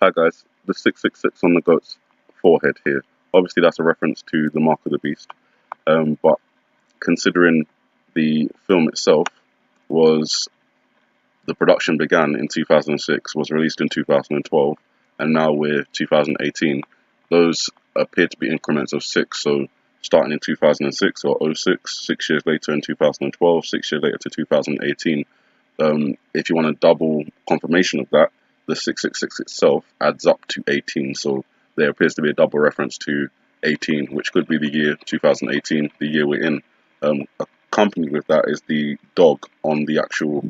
Hi guys, the 666 on the goat's forehead here. Obviously that's a reference to the Mark of the Beast, but considering the film itself was, the production began in 2006, was released in 2012, and now we're 2018, those appear to be increments of 6, so starting in 2006 or '06, 6 years later in 2012, 6 years later to 2018. If you want a double confirmation of that, the 666 itself adds up to 18, so there appears to be a double reference to 18, which could be the year 2018, the year we're in. Accompanied with that is the dog on the actual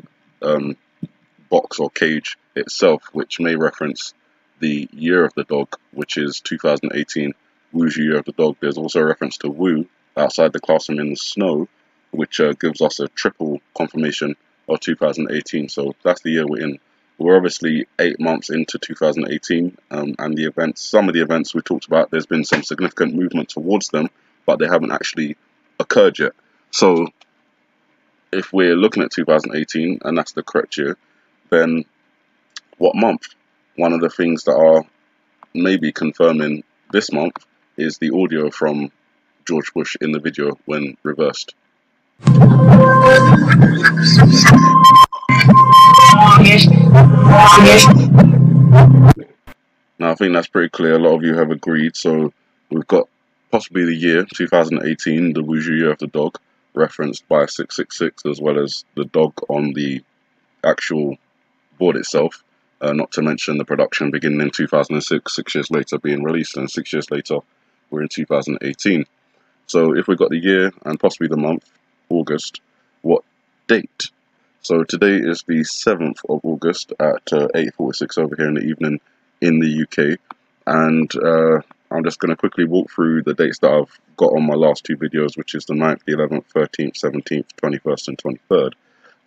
box or cage itself, which may reference the year of the dog, which is 2018, Wu's year of the dog. There's also a reference to Wu outside the classroom in the snow, which gives us a triple confirmation of 2018. So that's the year we're in. We're obviously 8 months into 2018, and the events, some of the events we talked about, there's been some significant movement towards them, but they haven't actually occurred yet. So if we're looking at 2018, and that's the correct year, then what month? One of the things that are maybe confirming this month is the audio from George Bush in the video when reversed. Now I think that's pretty clear. A lot of you have agreed. So we've got possibly the year 2018, the Wuju year of the dog, referenced by 666, as well as the dog on the actual board itself. Not to mention the production beginning in 2006, 6 years later being released, and 6 years later we're in 2018. So if we've got the year and possibly the month, August, what date? So today is the 7th of August at 8:46 over here in the evening in the UK, and I'm just going to quickly walk through the dates that I've got on my last two videos, which is the 9th, the 11th, 13th, 17th, 21st and 23rd.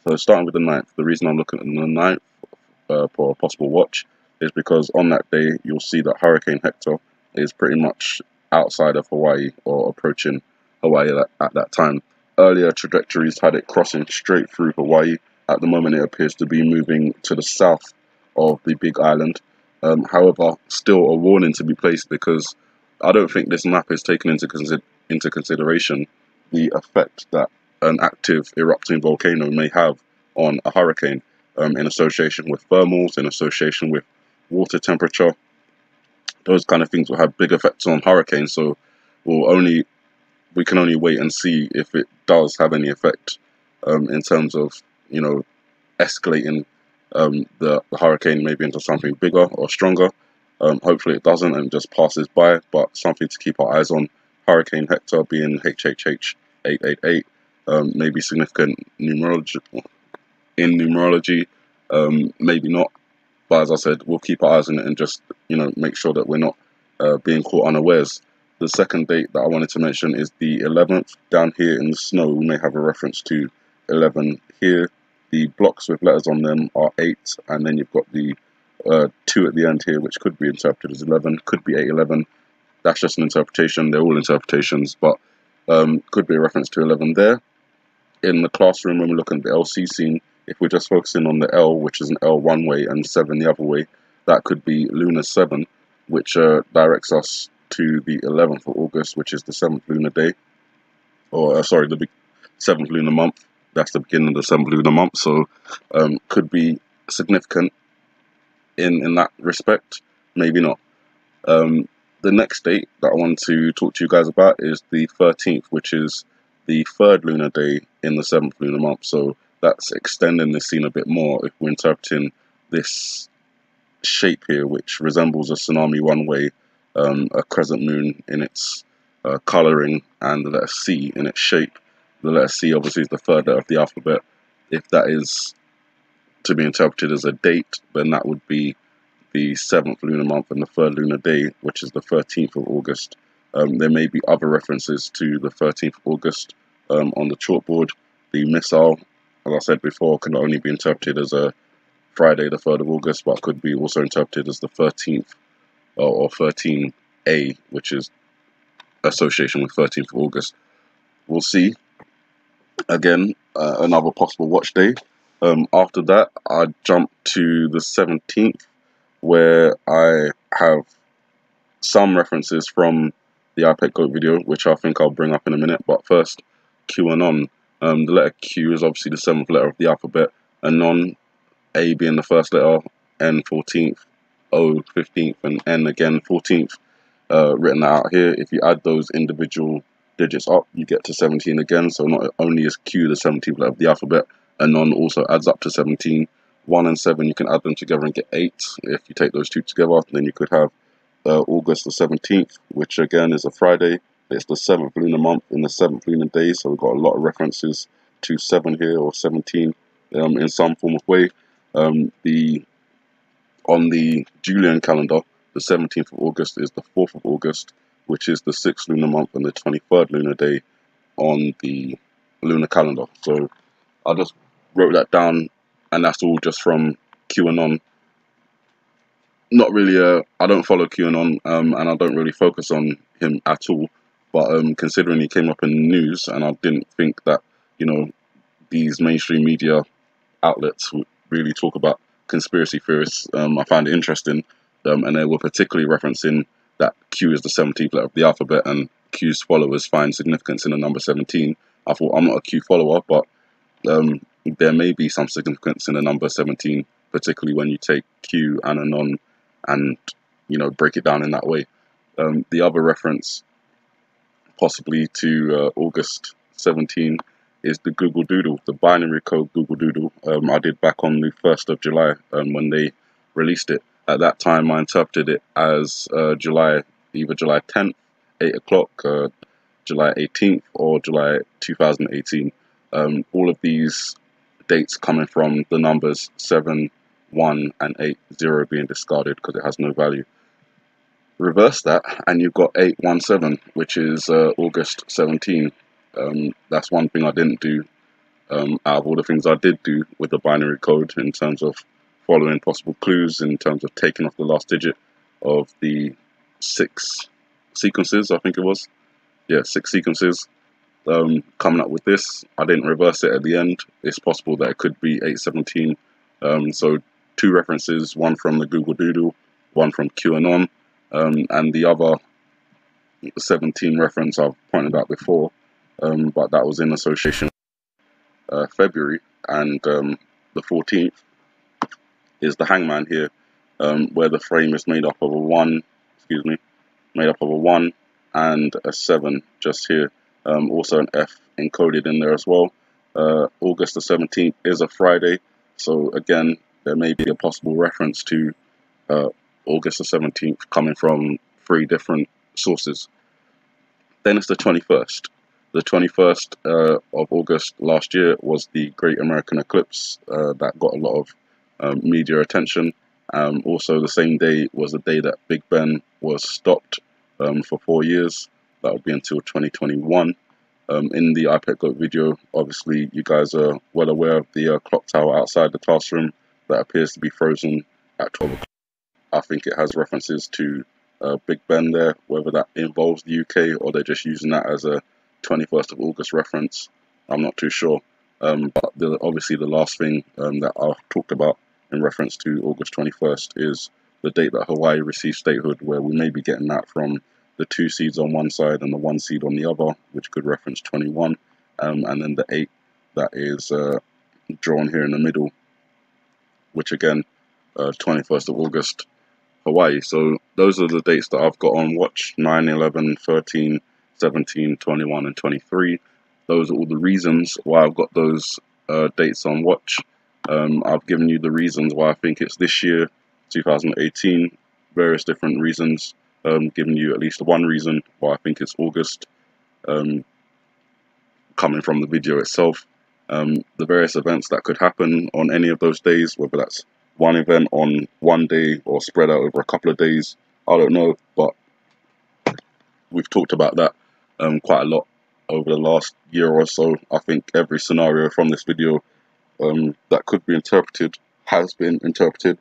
So starting with the 9th, the reason I'm looking at the 9th for a possible watch is because on that day you'll see that Hurricane Hector is pretty much outside of Hawaii or approaching Hawaii at that time. Earlier trajectories had it crossing straight through Hawaii. At the moment it appears to be moving to the south of the Big Island. However, still a warning to be placed, because I don't think this map is taking into consideration the effect that an active erupting volcano may have on a hurricane, in association with thermals, in association with water temperature. Those kind of things will have big effects on hurricanes, so we can only wait and see if it does have any effect in terms of, you know, escalating the hurricane maybe into something bigger or stronger. Hopefully it doesn't and just passes by, but something to keep our eyes on. Hurricane Hector being HHH 888, maybe significant numerology, maybe not, but as I said, we'll keep our eyes on it and just, you know, make sure that we're not being caught unawares. The second date that I wanted to mention is the 11th. Down here in the snow, we may have a reference to 11 here. The blocks with letters on them are 8, and then you've got the 2 at the end here, which could be interpreted as 11, could be 811. That's just an interpretation. They're all interpretations, but could be a reference to 11 there. In the classroom, when we're looking at the LC scene, if we're just focusing on the L, which is an L one way and 7 the other way, that could be lunar 7, which directs us to the 11th of August, which is the 7th lunar day, or sorry, the 7th lunar month. That's the beginning of the 7th lunar month, so could be significant in that respect, maybe not. The next date that I want to talk to you guys about is the 13th, which is the 3rd lunar day in the 7th lunar month, so that's extending this scene a bit more if we're interpreting this shape here, which resembles a tsunami one way, a crescent moon in its colouring, and the letter C in its shape. The letter C obviously is the 3rd letter of the alphabet. If that is to be interpreted as a date, then that would be the 7th lunar month and the 3rd lunar day, which is the 13th of August. There may be other references to the 13th of August on the chalkboard. The missile, as I said before, can only be interpreted as a Friday, the 3rd of August, but could be also interpreted as the 13th or 13A, which is association with 13th of August. We'll see. Again, another possible watch day. After that, I jump to the 17th, where I have some references from the iPad Goat video, which I think I'll bring up in a minute. But first, QAnon. The letter Q is obviously the 7th letter of the alphabet. Anon, A being the first letter, N 14th, O 15th, and N again 14th. Written out here. If you add those individual digits up, you get to 17 again. So not only is Q the 17th letter of the alphabet, Anon also adds up to 17. 1 and 7, you can add them together and get 8. If you take those two together, then you could have August the 17th, which again is a Friday. It's the 7th lunar month in the 7th lunar day, so we've got a lot of references to 7 here, or 17 in some form of way. On the Julian calendar, the 17th of August is the 4th of August, which is the 6th lunar month and the 23rd lunar day on the lunar calendar. So I just wrote that down, and that's all just from QAnon. Not really, I don't follow QAnon, and I don't really focus on him at all. But considering he came up in the news, and I didn't think that, you know, these mainstream media outlets would really talk about conspiracy theorists, I found it interesting. And they were particularly referencing that Q is the 17th letter of the alphabet, and Q's followers find significance in the number 17. I thought, I'm not a Q follower, but there may be some significance in the number 17, particularly when you take Q and Anon and, you know, break it down in that way. The other reference, possibly to August 17, is the Google Doodle, the binary code Google Doodle. I did back on the 1st of July when they released it. At that time, I interpreted it as either July 10th, 8 o'clock, July 18th, or July 2018. All of these dates coming from the numbers 7, 1, and 8, 0 being discarded because it has no value. Reverse that, and you've got 817, which is August 17. That's one thing I didn't do out of all the things I did do with the binary code, in terms of following possible clues, in terms of taking off the last digit of the 6 sequences, I think it was. Yeah, 6 sequences. Coming up with this, I didn't reverse it at the end. It's possible that it could be 817. So 2 references, one from the Google Doodle, one from QAnon, and the other 17 reference I've pointed out before, but that was in association February, and the 14th is the hangman here, where the frame is made up of a 1, made up of a 1 and a 7 just here. Also an F encoded in there as well. August the 17th is a Friday, so again, there may be a possible reference to August the 17th coming from 3 different sources. Then it's the 21st. The 21st of August last year was the Great American Eclipse that got a lot of media attention. Also, the same day was the day that Big Ben was stopped for 4 years. That would be until 2021. In the iPad Goat video, obviously, you guys are well aware of the clock tower outside the classroom that appears to be frozen at 12 o'clock. I think it has references to Big Ben there, whether that involves the UK or they're just using that as a 21st of August reference. I'm not too sure. But obviously the last thing that I've talked about in reference to August 21st is the date that Hawaii received statehood, where we may be getting that from the 2 seeds on one side and the 1 seed on the other, which could reference 21, and then the 8 that is drawn here in the middle, which again, 21st of August, Hawaii. So those are the dates that I've got on watch: 9, 11, 13, 17, 21, and 23. Those are all the reasons why I've got those dates on watch. I've given you the reasons why I think it's this year, 2018, various different reasons. Giving you at least one reason why I think it's August, coming from the video itself. The various events that could happen on any of those days, whether that's one event on one day or spread out over a couple of days, I don't know, but we've talked about that quite a lot over the last year or so. I think every scenario from this video that could be interpreted has been interpreted.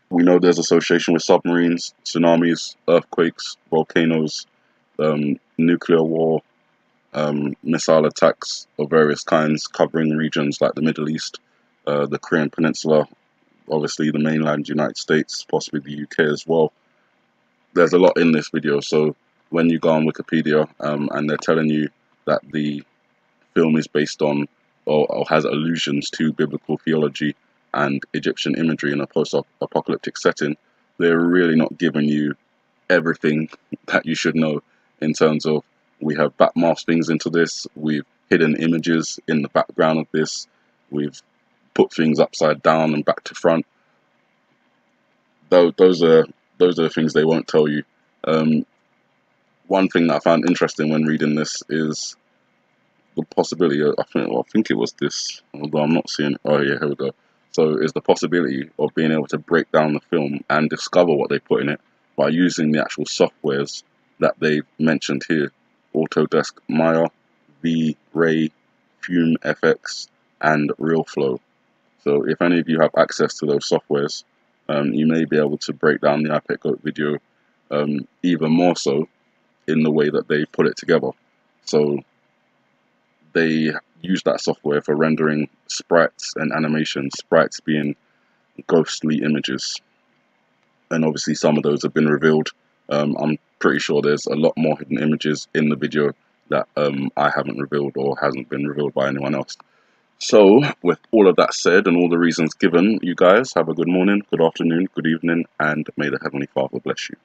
We know there's association with submarines, tsunamis, earthquakes, volcanoes, nuclear war, missile attacks of various kinds covering regions like the Middle East, the Korean Peninsula, obviously the mainland United States, possibly the UK as well. There's a lot in this video, so when you go on Wikipedia and they're telling you that the film is based on or has allusions to biblical theology and Egyptian imagery in a post-apocalyptic setting, they're really not giving you everything that you should know in terms of we have backmasked things into this, we've hidden images in the background of this, we've put things upside down and back to front. Those are the things they won't tell you. One thing that I found interesting when reading this is the possibility. I think it was this, although I'm not seeing. Oh yeah, here we go. So is the possibility of being able to break down the film and discover what they put in it by using the actual softwares that they mentioned here: Autodesk Maya, V-Ray, Fume FX, and RealFlow. So if any of you have access to those softwares, you may be able to break down the iPet Goat video even more so in the way that they put it together. So they use that software for rendering sprites and animations, sprites being ghostly images. And obviously some of those have been revealed. I'm pretty sure there's a lot more hidden images in the video that I haven't revealed or hasn't been revealed by anyone else. So, with all of that said and all the reasons given, you guys have a good morning, good afternoon, good evening, and may the Heavenly Father bless you.